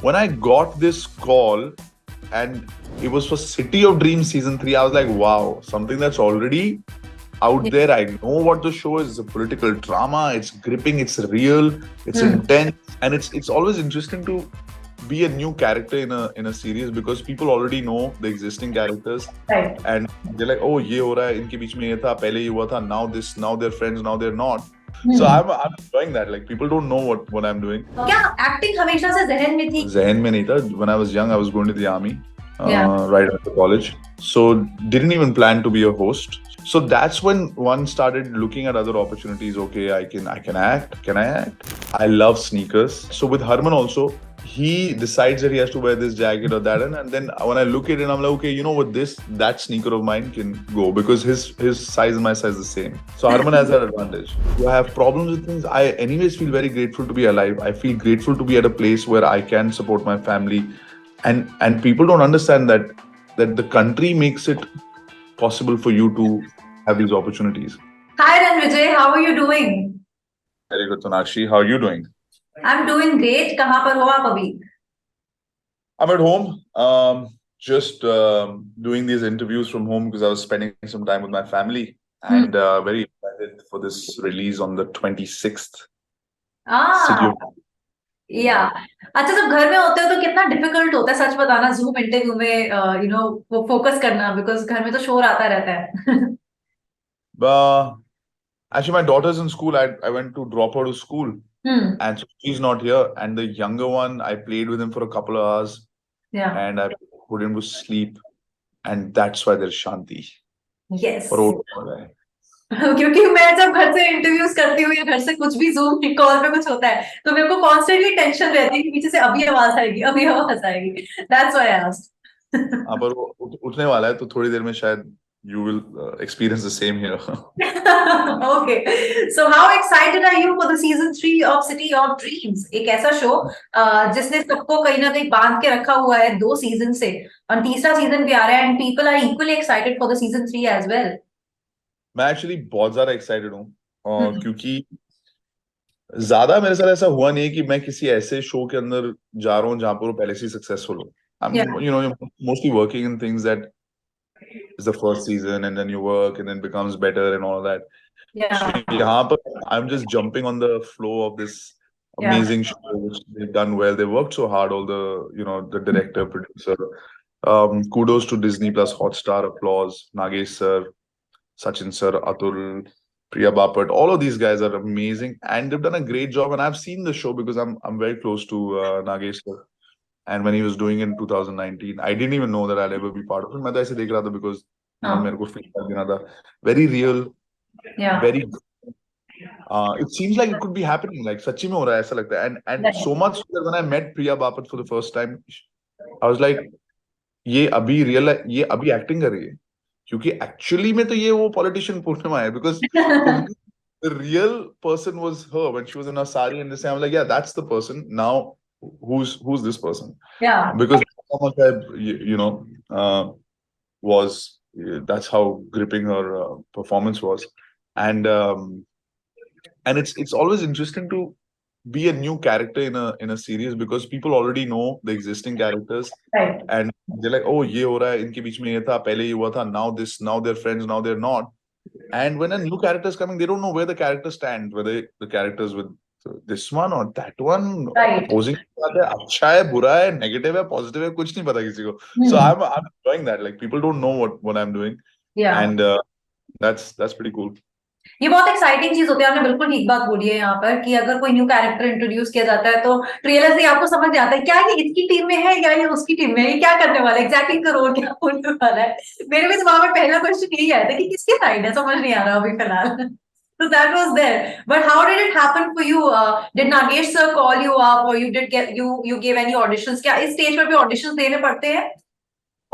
when I got this call and it was for City of Dreams season 3, I was like, wow, something that's already out there. I know what the show is. It's a political drama. It's gripping. It's real. It's intense, and it's always interesting to be a new character in a series because people already know the existing characters, Right. and they're like, oh, ये हो रहा है, इनके बीच में ये था, पहले ये हुआ था, now this, now they're friends, now they're not. So I'm enjoying that. Like people don't know what I'm doing. क्या एक्टिंग हमेशा से जहन में थी? जहन में नहीं था. When I was young, I was going to the army. Yeah. Right after college. So didn't even plan to be a host. So that's when one started looking at other opportunities. Okay, I can act. Can I act? I love sneakers. So with Harman also, he decides that he has to wear this jacket or that, and then when I look at it, I'm like, okay, you know what, that sneaker of mine can go because his size and my size is the same. So Harman has that advantage. Do I have problems with things? I anyways feel very grateful to be alive. I feel grateful to be at a place where I can support my family. And people don't understand that the country makes it possible for you to have these opportunities. Hi Rannvijay, how are you doing? Very good, Tonakshi. How are you doing? I'm doing great. कहाँ पर हो आप अभी? I'm at home. Just doing these interviews from home because I was spending some time with my family and very excited for this release on the 26th. या अच्छा, जब घर में होते हो तो कितना डिफिकल्ट होता है सच बताना जूम इंटरव्यू में वो फोकस करना बिकॉज घर में तो शोर आता रहता है. Actually, my daughter's in school. I went to drop her to school. And so she's not here. And the younger one, I played with him for a couple of hours. Yeah. And I put him to sleep. And that's why there's Shanti. Yes. क्योंकि मैं जब घर से interviews करती हूँ या घर से कुछ भी जूम कॉल पे कुछ होता है तो मेरे को कॉन्स्टेंटली टेंशन रहती है कि पीछे से अभी आवाज आएगी. That's why I asked. पर वो उठने वाला है तो थोड़ी देर में शायद you will experience the same here. Okay. So how excited are you for the season 3 of City of Dreams? एक ऐसा शो जिसने सबको कहीं ना कहीं बांध के रखा हुआ है 2 सीजन से और तीसरा सीजन भी आ रहा है and people are equally excited for the season 3 as well. मैं एक्चुअली बहुत ज्यादा एक्साइटेड हूँ क्योंकि ज्यादा मेरे साथ ऐसा हुआ नहीं है कि मैं किसी ऐसे शो के अंदर जा रहा हूँ जहां पर वो पहले से सक्सेसफुल हो. I'm mostly working in things that is the first season and then you work and then becomes better and all that. So यहाँ पर I'm just jumping on the flow of this amazing show which they've done well. They worked so hard, all the director, producer. Kudos to Disney Plus Hotstar, applause, Nagesh sir, Sachin sir, Atul, Priya Bapat, all of these guys are amazing and they've done a great job. And I've seen the show because I'm very close to Nagesh sir. And when he was doing it in 2019, I didn't even know that I'll ever be part of it. मैं तो ऐसे देख रहा था because मेरे को feedback देना था. Very real, very. It seems like it could be happening. Like सच्ची में हो रहा है ऐसा लगता है. And so much that when I met Priya Bapat for the first time, I was like, ये अभी real है, ये अभी acting कर रही है. क्योंकि एक्चुअली में तो ये वो पॉलिटिशियन पूर्णिमा है because the real person was her when she was in her sari and this. I'm like, yeah, that's the person. Now who's this person? Yeah, because how much I was that's how gripping her performance was. And it's always interesting to be a new character in a series because people already know the existing characters. Right. And they're like, oh, ये हो रहा है, इनके बीच में ये था, पहले ये हुआ था, now this, now they're friends, now they're not. And when a new character is coming, they don't know where the character stands, whether the characters with this one or that one. Right. Opposing अच्छा है, बुरा है, negative है, positive है, कुछ नहीं पता किसी को. So I'm enjoying that. Like people don't know what I'm doing. Yeah. And that's pretty cool. ये बहुत एक्साइटिंग चीज होती है. आपने बिल्कुल ठीक बात बोली है यहाँ पर कि अगर कोई न्यू कैरेक्टर इंट्रोड्यूस किया जाता है तो ट्रेलर से आपको समझ आता है क्या ये इसकी टीम में है या ये उसकी टीम में है, ये क्या करने वाला है, एग्जैक्टली इनका रोल क्या होने वाला है. मेरे भी दिमाग में पहला क्वेश्चन यही आया था कि किसकी साइड है, समझ नहीं आ रहा अभी फिलहाल. So that was there. But how did it happen for you? Did Nagesh sir call you up or you gave any auditions? क्या इस स्टेज पर भी auditions देने पड़ते हैं?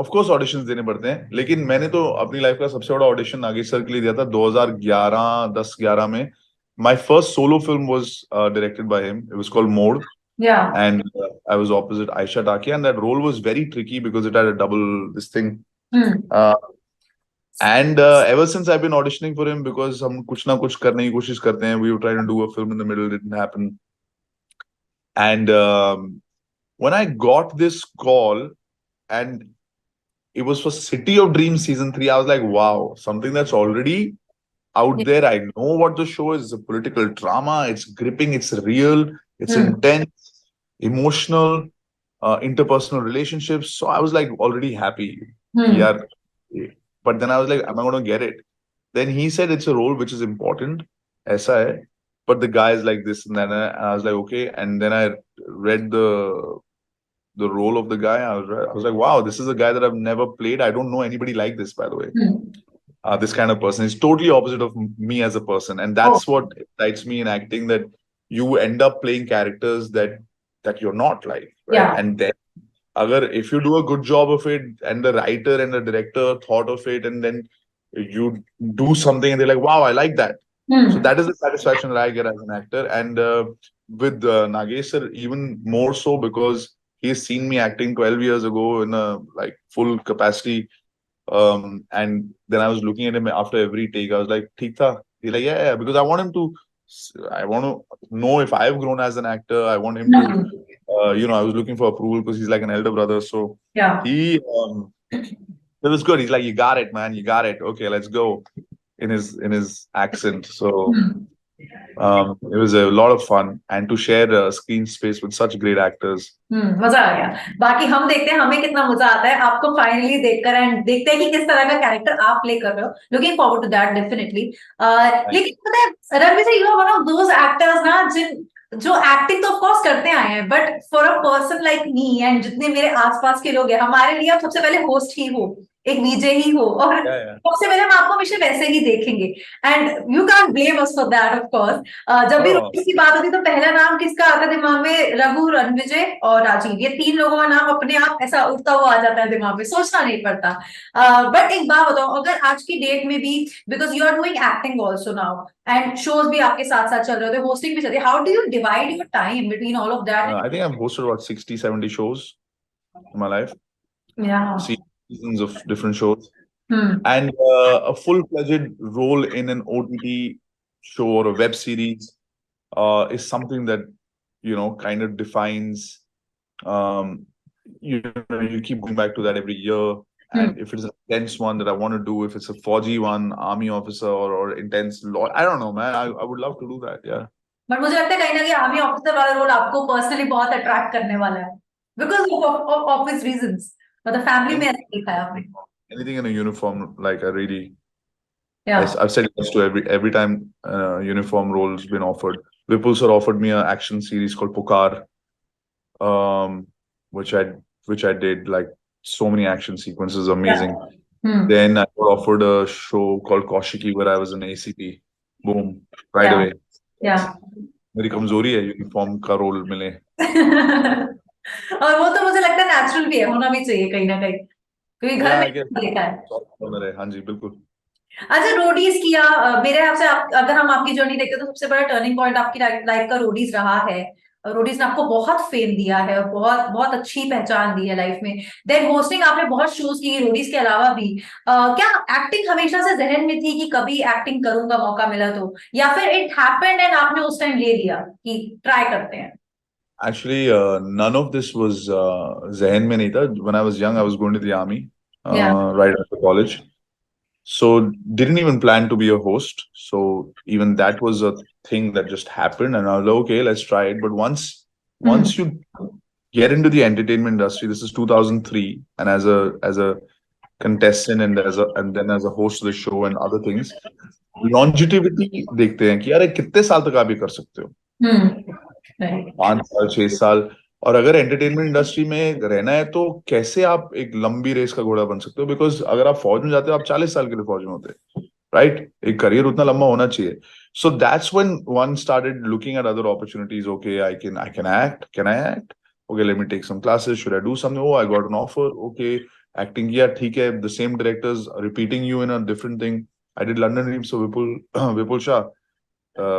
Of course auditions देने पड़ते हैं, लेकिन मैंने तो अपनी लाइफ का सबसे बड़ा ऑडिशन नागेश सर के लिए दिया था 2011 में. My first solo film was directed by him. It was called Mode. Yeah. And I was opposite Aisha Taki, and that role was very tricky because it had a double this thing. And ever since I've been auditioning for him because हम कुछ ना कुछ करने की कोशिश करते हैं. We were trying to do a film in the middle, didn't happen. And when I got this call and it was for City of Dreams season 3, I was like, wow, something that's already out there. I know what the show is. It's a political drama. It's gripping. It's real. It's intense, emotional, interpersonal relationships. So I was like already happy. Yeah. But then I was like, am I going to get it? Then he said it's a role which is important. Aisa hai. But the guy is like this and that. And I was like, okay. And then I read the role of the guy. I was like, wow, this is a guy that I've never played. I don't know anybody like this, by the way. This kind of person is totally opposite of me as a person, and that's what excites me in acting. That you end up playing characters that you're not like, right? And then, if you do a good job of it, and the writer and the director thought of it, and then you do something, and they're like, wow, I like that. So that is the satisfaction that I get as an actor. And with Nagesh sir, even more so, because he's seen me acting 12 years ago in a like full capacity. And then I was looking at him after every take. I was like, "Theek tha?" He's like, yeah, because I want to know if I've grown as an actor. I want him to, I was looking for approval because he's like an elder brother. So he, it was good. He's like, you got it, man. You got it. Okay, let's go. In his accent. So it was a lot of fun, and to share screen space with such great actors. मजा आ गया. बाकी हम देखते हैं हमें कितना मजा आता है आपको फाइनली देखकर, एंड देखते हैं कि किस तरह का कैरेक्टर आप प्ले कर रहे हो. Looking forward to that definitely. लेकिन पता है Ranveer ji, you are one of those actors ना जो एक्टिंग तो ऑफ कोर्स करते आए हैं, but for a person like me and जितने मेरे आसपास के लोग हैं, हमारे लिए आप सबसे पहले होस्ट ही हो, एक वीजे ही हो, और सबसे पहले हम आपको हमेशा वैसे ही देखेंगे. And you can blame us for that of course. जब भी रोडीज की बात होती तो पहला नाम किसका आता है दिमाग में? रघु, रणविजय और राजीव. ये 3 लोगों का नाम अपने आप ऐसा उठता हुआ आ जाता है दिमाग में, सोचना नहीं पड़ता. बट एक बात बताओ, अगर आज की डेट में भी, because you are doing acting also now and shows भी आपके साथ साथ चल रहे होते, होस्टिंग भी चल रही है, how do you divide your time between all of that? I think I've hosted about 60-70 shows in my life. Yeah. Seasons of different shows. And a full-fledged role in an OTT show or a web series is something that, kind of defines, you keep going back to that every year. And if it's an intense one that I want to do, if it's a Fauji one, army officer, or intense law, I don't know, man. I would love to do that, yeah. But मुझे लगता है कहीं ना कहीं army officer वाला role आपको personally बहुत attract करने वाला है, बिकॉज ऑफ ऑब्वियस रीजंस. मतलब फैमिली में ऐसा देखा है आपने? Anything in a uniform, like I really, I've said yes to every time uniform roles been offered. Vipul sir offered me an action series called Pukar, which I did, like so many action sequences, amazing. Then I got offered a show called Kaushiki where I was an ACP. Boom, right away. मेरी कमजोरी है uniform का role मिले. और वो तो मुझे लगता है नेचुरल भी है, होना भी चाहिए कहीं ना कहीं, क्योंकि घर में देखा है. हाँ जी, बिल्कुल. अच्छा, रोडीज किया. मेरे हिसाब से अगर हम आपकी जर्नी देखते हैं तो सबसे बड़ा टर्निंग पॉइंट आपकी लाइफ का रोडीज रहा है. रोडीज ने आपको बहुत फेम दिया है और बहुत बहुत अच्छी पहचान दी है लाइफ में. देन होस्टिंग आपने बहुत शोज की रोडीज के अलावा भी. क्या एक्टिंग हमेशा से जहन में थी कि कभी एक्टिंग करूंगा, मौका मिला तो, या फिर इट हैपेंड एंड आपने उस टाइम ले लिया कि ट्राई करते हैं? Actually, none of this was जहन में नहीं था. When I was young, I was going to the army right after college. So didn't even plan to be a host. So even that was a thing that just happened, and I was like, okay, let's try it. But once you get into the entertainment industry, this is 2003, and as a contestant and then as a host of the show and other things, longevity देखते हैं कि यार कितने साल तक आप ये कर सकते हो. 5 साल 6 साल. और अगर एंटरटेनमेंट इंडस्ट्री में रहना है तो कैसे आप एक लंबी रेस का घोड़ा बन सकते हो? बिकॉज अगर आप फौज में जाते हो, आप 40 साल के लिए फौज में होते हैं, राइट? एक करियर उतना लंबा होना चाहिए. So that's when one started looking at other opportunities. Okay, I can act. Can I act? Okay, let me take some classes. Should I do something? Oh, I got an offer. Okay, acting किया, ठीक है. The same directors repeating you in a different thing. I did London Dreams. So Vipul Shah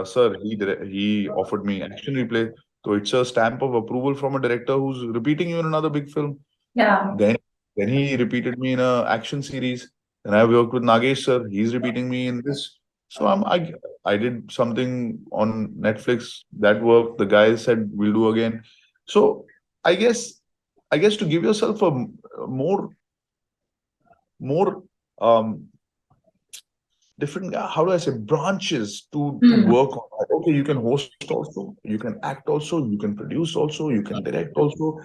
sir, he offered me action replay. So it's a stamp of approval from a director who's repeating you in another big film. Then he repeated me in a action series. Then I worked with Nagesh sir. He's repeating me in this. So I did something on Netflix that worked. The guy said we'll do again. So I guess to give yourself a more different, how do I say, branches to work on that. Okay, you can host also, you can act also, you can produce also, you can direct also.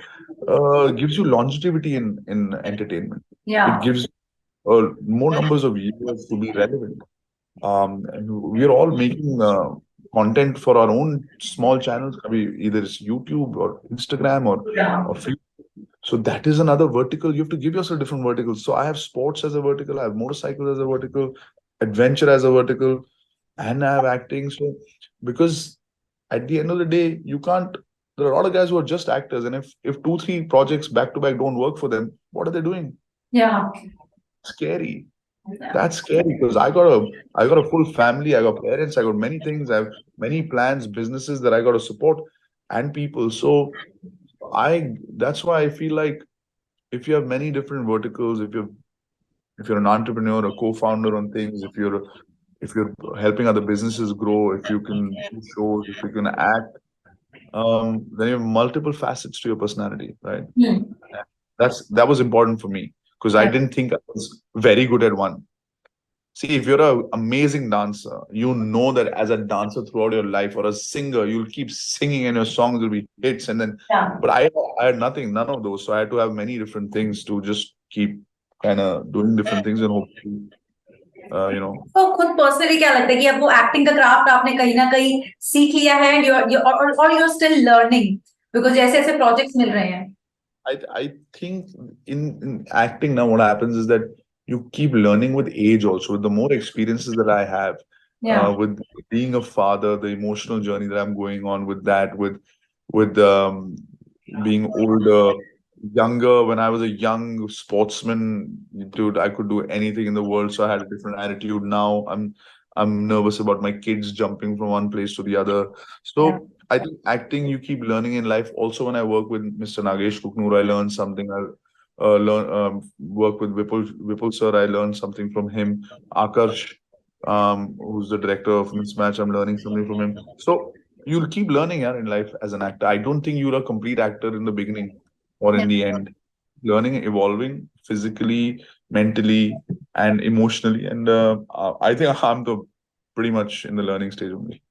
Gives you longevity in entertainment. Yeah. It gives more numbers of years to be relevant. And we're all making content for our own small channels. I mean, either it's YouTube or Instagram Yeah. or Facebook. So that is another vertical. You have to give yourself different verticals. So I have sports as a vertical, I have motorcycles as a vertical, adventure as a vertical, and I have acting. So because at the end of the day, you can't. There are a lot of guys who are just actors, and if 2-3 projects back to back don't work for them, what are they doing? Yeah. Scary. Yeah. That's scary because I got a full family, I got parents, I got many things, I have many plans, businesses that I got to support, and people. So that's why I feel like if you have many different verticals, if you're an entrepreneur, a co-founder on things, if you're helping other businesses grow, if you can do shows, if you can act, then you have multiple facets to your personality, right? That was important for me because I Yeah. didn't think I was very good at one. See, if you're an amazing dancer, you know that as a dancer throughout your life, or a singer, you'll keep singing and your songs will be hits. And then, Yeah. but I had nothing, none of those. So I had to have many different things to just keep kind of doing different things and hopefully, you know. तो खुद personally क्या लगता है कि अब वो acting का craft आपने कहीं ना कहीं सीख लिया है, और you're still learning because जैसे जैसे प्रोजेक्ट्स मिल रहे हैं? I think in acting now, what happens is that you keep learning with age also. With the more experiences that I have, Yeah. with being a father, the emotional journey that I'm going on with that, with being older, younger. When I was a young sportsman, dude, I could do anything in the world. So I had a different attitude. Now I'm nervous about my kids jumping from one place to the other. So Yeah. I think acting, you keep learning in life. Also, when I work with Mr. Nagesh Kuknur, I learned something. I learn work with Vipul sir. I learned something from him. Akarsh, who's the director of Mismatch, I'm learning something from him. So you'll keep learning, yeah, in life as an actor. I don't think you're a complete actor in the beginning or in the end. Learning, evolving physically, mentally, and emotionally. And I think I'm the pretty much in the learning stage only.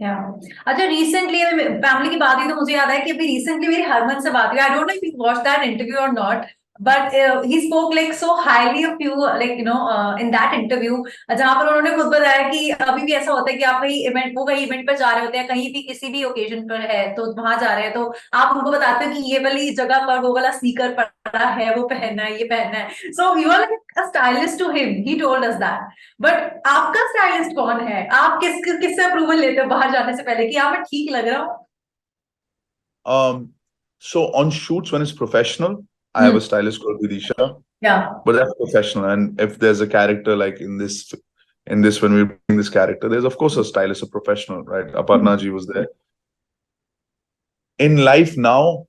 अच्छा, recently family की बात हुई तो मुझे याद है कि अभी रिसेंटली मेरी हरमन से बात हुई. I don't know if you watch that interview or not, but he spoke like so highly of you, like you know, in that interview, जहां पर उन्होंने खुद बताया कि अभी भी ऐसा होता है कि आप कहीं इवेंट पर जा रहे होते हैं, कहीं भी किसी भी ओकेजन पर है तो वहां जा रहे हैं, तो आप उनको बताते हो कि ये वाली जगह पर वो वाला स्नीकर पड़ा है, वो पहनना है, ये पहनना है. So you are like a stylist to him, he told us that. But आपका स्टाइलिस्ट कौन है? आप किससे अप्रूवल लेते हो बाहर जाने से पहले कि हाँ मैं ठीक लग रहा हूँ? So on shoots when it's professional, I have a stylist called Vidisha. Yeah. But that's professional. And if there's a character like in this when we bring this character, there's of course a stylist, a professional, right? Aparna ji was there. In life now,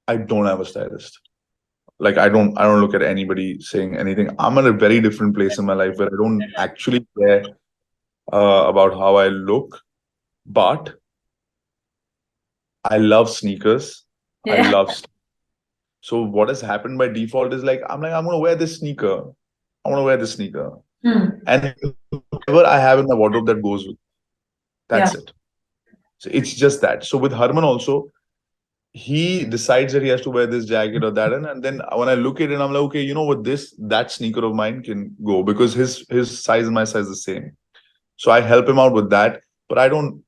I don't have a stylist. Like I don't look at anybody saying anything. I'm at a very different place in my life where I don't actually care about how I look, but I love sneakers. I Yeah. love. So what has happened by default is like I'm gonna wear this sneaker. I want to wear this sneaker, and whatever I have in my wardrobe that goes with. That's it. So it's just that. So with Harman also, he decides that he has to wear this jacket or that, and then when I look at it, I'm like, okay, you know what, that sneaker of mine can go because his size and my size is the same. So I help him out with that. But I don't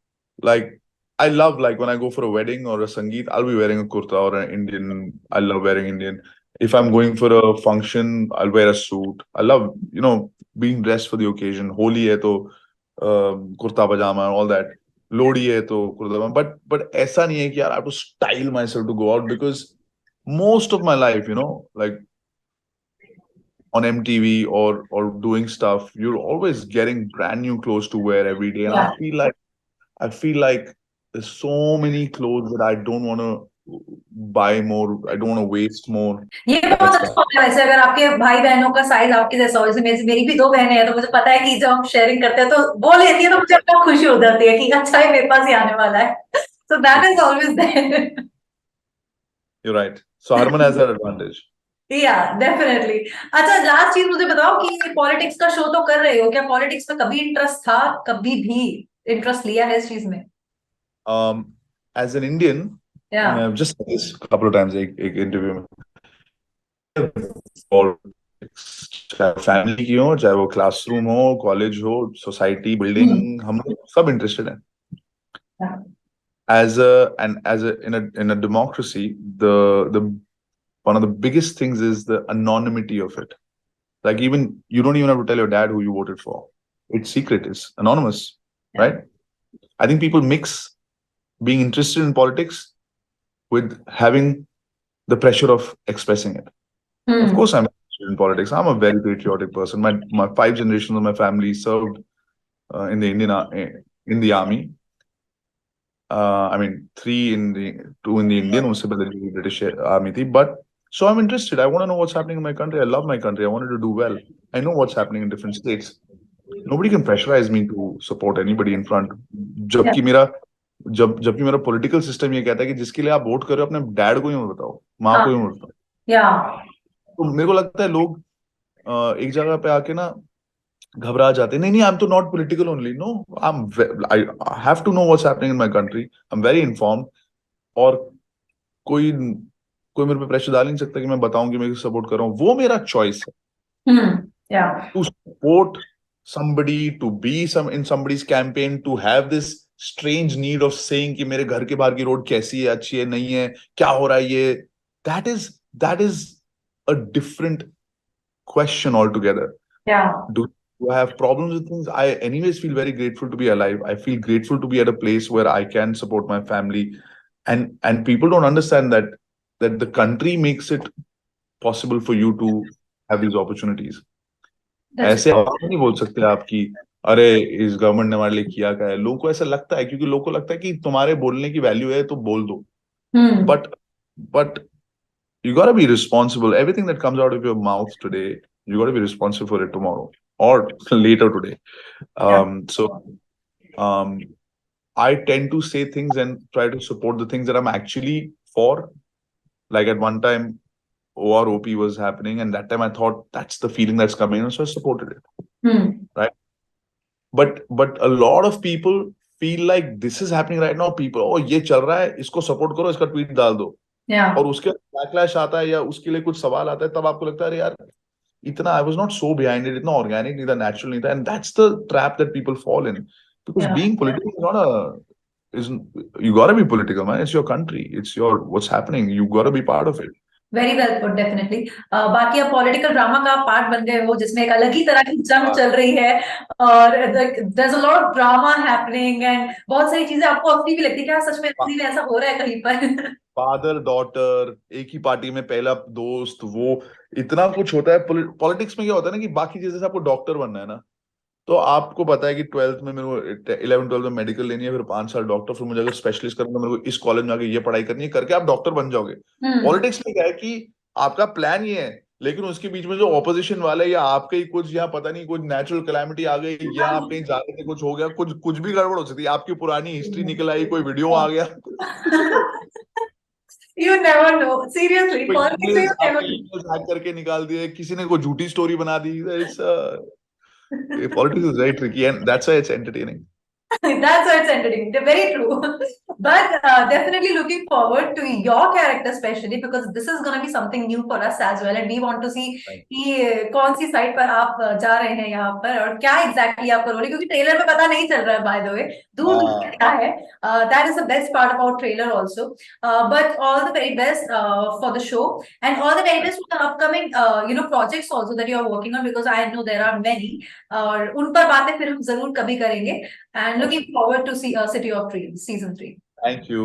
like. I love like when I go for a wedding or a sangeet, I'll be wearing a kurta or an Indian. I love wearing Indian. If I'm going for a function, I'll wear a suit. I love being dressed for the occasion. Holi hai to kurta pajama and all that. Lodi hai to kurta pajama. But ऐसा नहीं है कि यार I have to style myself to go out because most of my life, like on MTV or doing stuff, you're always getting brand new clothes to wear every day. And I feel like there's so many clothes that I don't want to buy more. I don't want to waste more. ये बहुत अच्छा है वैसे, अगर आपके भाई बहनों का साइज आपके जैसा हो. जैसे मेरी भी 2 बहनें हैं, तो मुझे पता है कि जब हम शेयरिंग करते हैं तो वो लेती है तो मुझे अपना खुशी हो जाती है कि अच्छा है मेरे पास ही आने वाला है. So that is always there. You're right. So Harman has that advantage. Yeah, definitely. अच्छा, लास्ट चीज मुझे बताओ कि पॉलिटिक्स का शो तो कर रहे हो, क्या पॉलिटिक्स में कभी इंटरेस्ट था, कभी भी इंटरेस्ट लिया है इस चीज में? As an Indian, Yeah. I've just said this a couple of times एक interview में, और चाहे फैमिली की हो, चाहे वो क्लासरूम हो, कॉलेज हो, सोसाइटी, बिल्डिंग, हम लोग सब इंटरेस्टेड हैं. Yeah. In a democracy, the one of the biggest things is the anonymity of it. Like, even you don't even have to tell your dad who you voted for. It's secret. It's anonymous, Yeah. right? I think people mix being interested in politics with having the pressure of expressing it. Of course, I'm interested in politics. I'm a very patriotic person. My 5 generations of my family served in the army. I mean, 2 in the Indian, उससे पहले the British army थी. But so I'm interested. I want to know what's happening in my country. I love my country. I wanted to do well. I know what's happening in different states. Nobody can pressurize me to support anybody in front. जबकि मेरा political system ये कहता है कि जिसके लिए आप vote कर रहे हो अपने डैड को ही मत बताओ, माँ को ही मत बताओ. तो मेरे को लगता है लोग एक जगह पे आके ना घबरा जाते हैं. नहीं, आई एम तो not political only. No, I have to know what's happening in my country. I am very informed. और कोई मेरे पे प्रेशर डाल नहीं सकता कि मैं बताऊं कि मैं सपोर्ट कर रहा हूं. वो मेरा चॉइस है. To support somebody, to be in somebody's campaign, to have this strange need of saying कि मेरे घर के बाहर की रोड कैसी है, अच्छी है, नहीं है, क्या हो रहा है ये, that is a different question altogether. Do I have problems with things? I anyways feel very grateful to be alive. I feel grateful to be at a place where I can support my family, and people don't understand that the country makes it possible for you to have these opportunities. ऐसे आप नहीं बोल सकते आपकी अरे इस government ने हमारे लिए किया क्या है. लोगों को ऐसा लगता है क्योंकि लोगों को लगता है कि तुम्हारे बोलने की वैल्यू है तो बोल दो. But you got to be responsible. Everything that comes out of your mouth today, you got to be responsible for it tomorrow or later today. I tend to say things and try to support the things that I'm actually for. Like at one time, OROP was happening, and that time I thought that's the feeling that's coming, and so I supported it. Right? But a lot of people feel like this is happening right now. People, oh, ये चल रहा है, इसको support करो, इसका tweet डाल दो. और उसके बैकलैश आता है या उसके लिए कुछ सवाल आता है, तब आपको लगता है अरे यार इतना I was not so behind it, इतना organic नहीं था, natural नहीं था. And that's the trap that people fall in, because being political is not you got to be political, man. It's your country, it's what's happening, you got to be part of it. Very well put, definitely. बाकी अब political drama का part बन गए हो जिसमें एक अलग ही तरह की जंग चल रही है और there is a lot of drama happening and बहुत सारी चीजें आपको अपनी भी लगती है क्या सच में ऐसा हो रहा है कहीं पर? फादर डॉटर, एक ही पार्टी में पहला दोस्त, वो इतना कुछ होता है. पॉलिटिक्स में क्या होता है ना कि बाकी चीजें से आपको डॉक्टर बनना है ना, तो आपको पता है कि 12th में मेरे को 11-12 में मेडिकल लेनी है, फिर 5 साल डॉक्टर, फिर मुझे अगर स्पेशलिस्ट करना है मेरे को इस कॉलेज में आके ये पढ़ाई करनी है, करके आप डॉक्टर बन जाओगे. पॉलिटिक्स में क्या है कि आपका प्लान ये है, लेकिन उसके बीच में जो ऑपोजिशन वाला है या आपके ही कुछ यहाँ पता नहीं कुछ नेचुरल कैलामिटी आ गई या आप कहीं जा रहे थे कुछ हो गया, कुछ भी गड़बड़ हो सकती है. आपकी पुरानी हिस्ट्री निकल आई, कोई वीडियो आ गया. You never know. Seriously, politics you never know. Hack करके निकाल दिए, किसी ने कोई झूठी स्टोरी बना दी. Politics is very tricky, and that's why it's entertaining. That's why it's entertaining. They're very true. But definitely looking forward to your character, especially because this is going to be something new for us as well, and we want to see कि कौन सी side पर आप जा रहे हैं यहाँ पर और क्या exactly आपका रोल है, क्योंकि ट्रेलर में पता नहीं चल रहा है. By the way, दूर क्या है. That is the best part about trailer also. But all the very best for the show, and all the very best for the upcoming projects also that you are working on, because I know there are many. और उन पर बातें फिर हम जरूर कभी करेंगे. And looking forward to see City of Dreams season 3. Thank you.